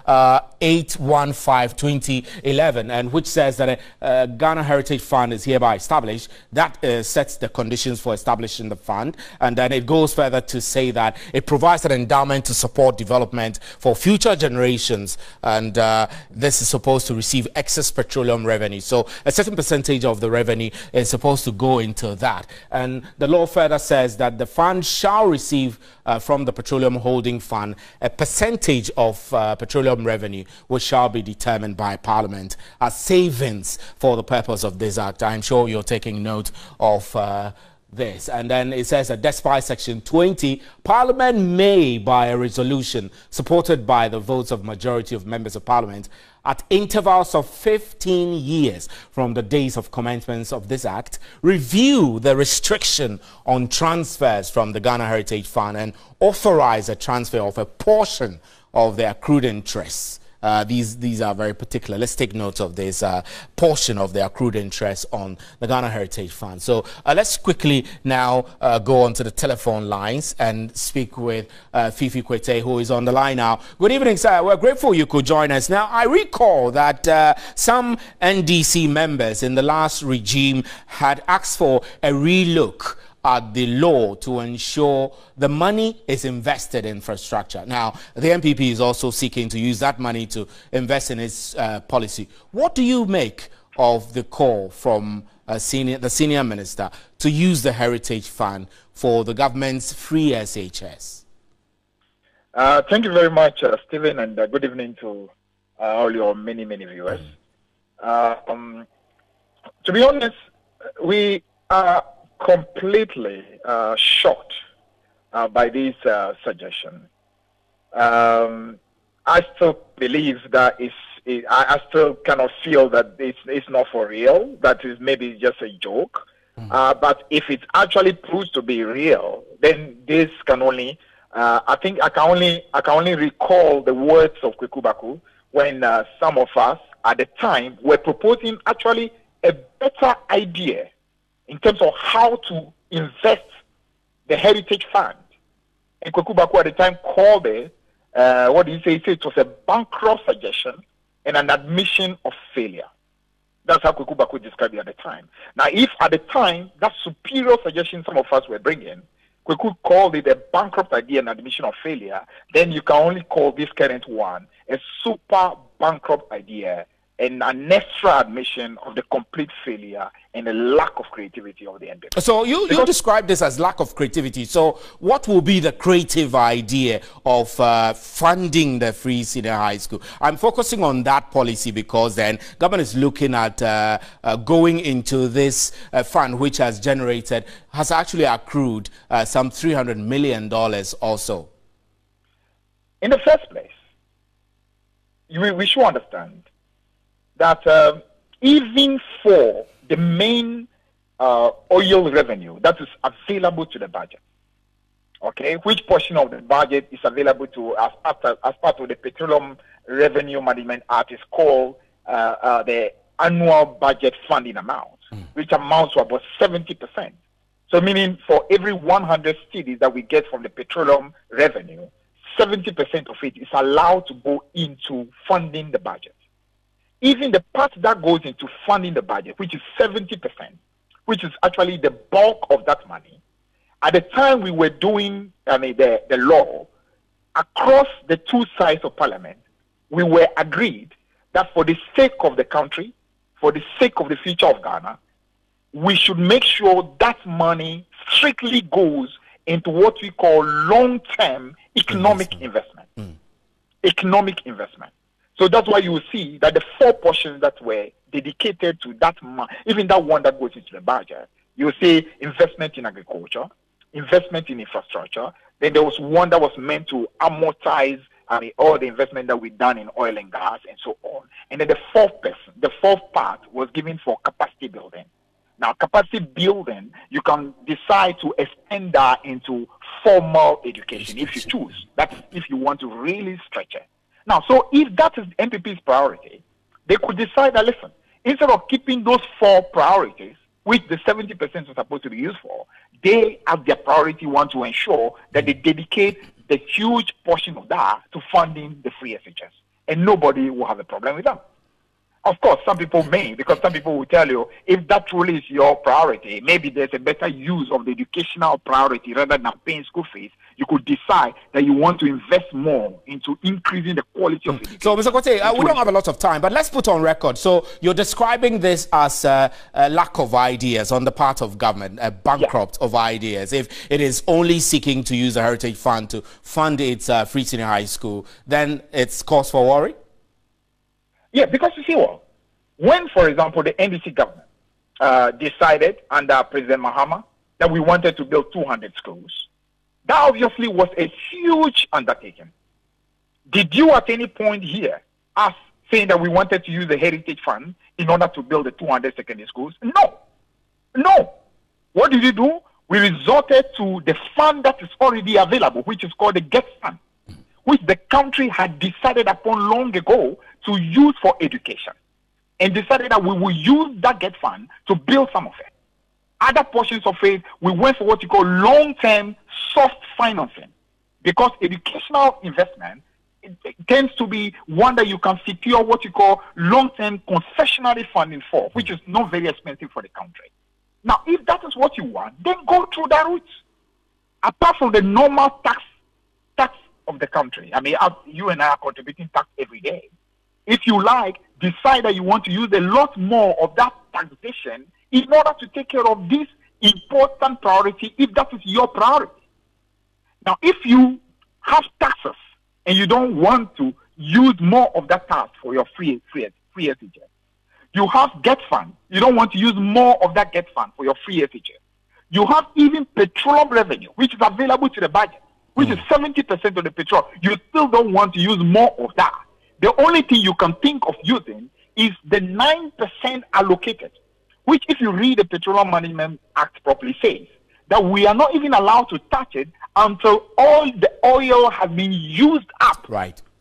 815-2011, and which says that a Ghana Heritage Fund is hereby established. That sets the conditions for establishing the fund, and then it goes further to say that it provides an endowment to support development for future generations, and this is supposed to receive excess petroleum revenue. So a certain percentage of the revenue is supposed to go into that, and the law further says that the fund shall receive from the Petroleum Holding Fund a percentage of petroleum revenue, which shall be determined by Parliament as savings for the purpose of this act. I'm sure you're taking note of this. And then it says that despite Section 20, Parliament may, by a resolution supported by the votes of majority of members of Parliament, at intervals of 15 years from the days of commencement of this act, review the restriction on transfers from the Ghana Heritage Fund and authorize a transfer of a portion of the accrued interest. These are very particular. Let's take note of this portion of the accrued interest on the Ghana Heritage Fund. So let's quickly now go on to the telephone lines and speak with Fifi Kwetey, who is on the line now. Good evening, sir. We're grateful you could join us. Now, I recall that some NDC members in the last regime had asked for a relook at the law to ensure the money is invested in infrastructure. Now, the MPP is also seeking to use that money to invest in its policy. What do you make of the call from the senior minister to use the Heritage Fund for the government's free SHS? Thank you very much, Stephen, and good evening to all your many viewers. To be honest, we are completely shocked by this suggestion. I still believe that I still kind of feel that it's not for real, that is maybe just a joke. But if it actually proves to be real, then this can only, I think I can only recall the words of Kweku Baku when some of us at the time were proposing actually a better idea in terms of how to invest the Heritage Fund. And Kweku Baku at the time called it, what did he say? He said it was a bankrupt suggestion and an admission of failure. That's how Kweku Baku described it at the time. Now, if at the time, that superior suggestion some of us were bringing, Kweku called it a bankrupt idea and admission of failure, then you can only call this current one a super bankrupt idea and an extra admission of the complete failure and a lack of creativity of the NPP. So you describe this as lack of creativity. So what will be the creative idea of funding the free senior high school? I'm focusing on that policy because then government is looking at going into this fund, which has actually accrued some $300 million also. In the first place, we should understand that even for the main oil revenue that is available to the budget, okay, which portion of the budget is available to as part of the Petroleum Revenue Management Act is called the annual budget funding amount, which amounts to about 70%. So meaning for every 100 cedis that we get from the petroleum revenue, 70% of it is allowed to go into funding the budget. Even the part that goes into funding the budget, which is 70%, which is actually the bulk of that money, at the time we were doing the law, across the two sides of Parliament, we were agreed that for the sake of the country, for the sake of the future of Ghana, we should make sure that money strictly goes into what we call long-term economic investment. Economic investment. So that's why you will see that the four portions that were dedicated to that, even that one that goes into the budget, you will see investment in agriculture, investment in infrastructure. Then there was one that was meant to amortize all the investment that we've done in oil and gas and so on. And then the fourth part was given for capacity building. Now, capacity building, you can decide to extend that into formal education if you choose. That's if you want to really stretch it. Now, so if that is MPP's priority, they could decide that, listen, instead of keeping those four priorities, which the 70% is supposed to be used for, they, as their priority, want to ensure that they dedicate the huge portion of that to funding the free SHS. And nobody will have a problem with that. Of course, some people may, because some people will tell you, if that truly is your priority, maybe there's a better use of the educational priority rather than paying school fees. You could decide that you want to invest more into increasing the quality of education. So, Mr. Kwetey, we don't have a lot of time, but let's put on record. So, you're describing this as a lack of ideas on the part of government, a bankrupt of ideas. If it is only seeking to use the Heritage Fund to fund its free senior high school, then it's cause for worry? Yeah, because you see what? When, for example, the NDC government decided under President Mahama that we wanted to build 200 schools, that obviously was a huge undertaking. Did you at any point hear us saying that we wanted to use the Heritage Fund in order to build the 200 secondary schools? No. No. What did we do? We resorted to the fund that is already available, which is called the GET Fund, which the country had decided upon long ago to use for education, and decided that we will use that GET Fund to build some of it. Other portions of it, we went for what you call long-term soft financing, because educational investment it tends to be one that you can secure what you call long-term concessionary funding for, which is not very expensive for the country. Now, if that is what you want, then go through that route. Apart from the normal tax of the country, I mean, you and I are contributing tax every day. If you like, decide that you want to use a lot more of that taxation in order to take care of this important priority, if that is your priority. Now, if you have taxes and you don't want to use more of that tax for your free SHS, you have GET Fund. You don't want to use more of that GET Fund for your free SHS. You have even petroleum revenue, which is available to the budget, which is 70% of the petrol. You still don't want to use more of that. The only thing you can think of using is the 9% allocated, which, if you read the Petroleum Management Act properly, says that we are not even allowed to touch it until all the oil has been used up,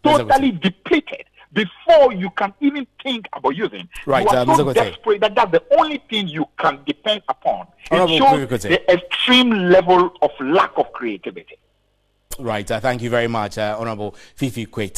totally depleted, before you can even think about using. Right, you are so desperate that that's the only thing you can depend upon. It shows the extreme level of lack of creativity. Right, thank you very much, Honorable Fifi Kwetey.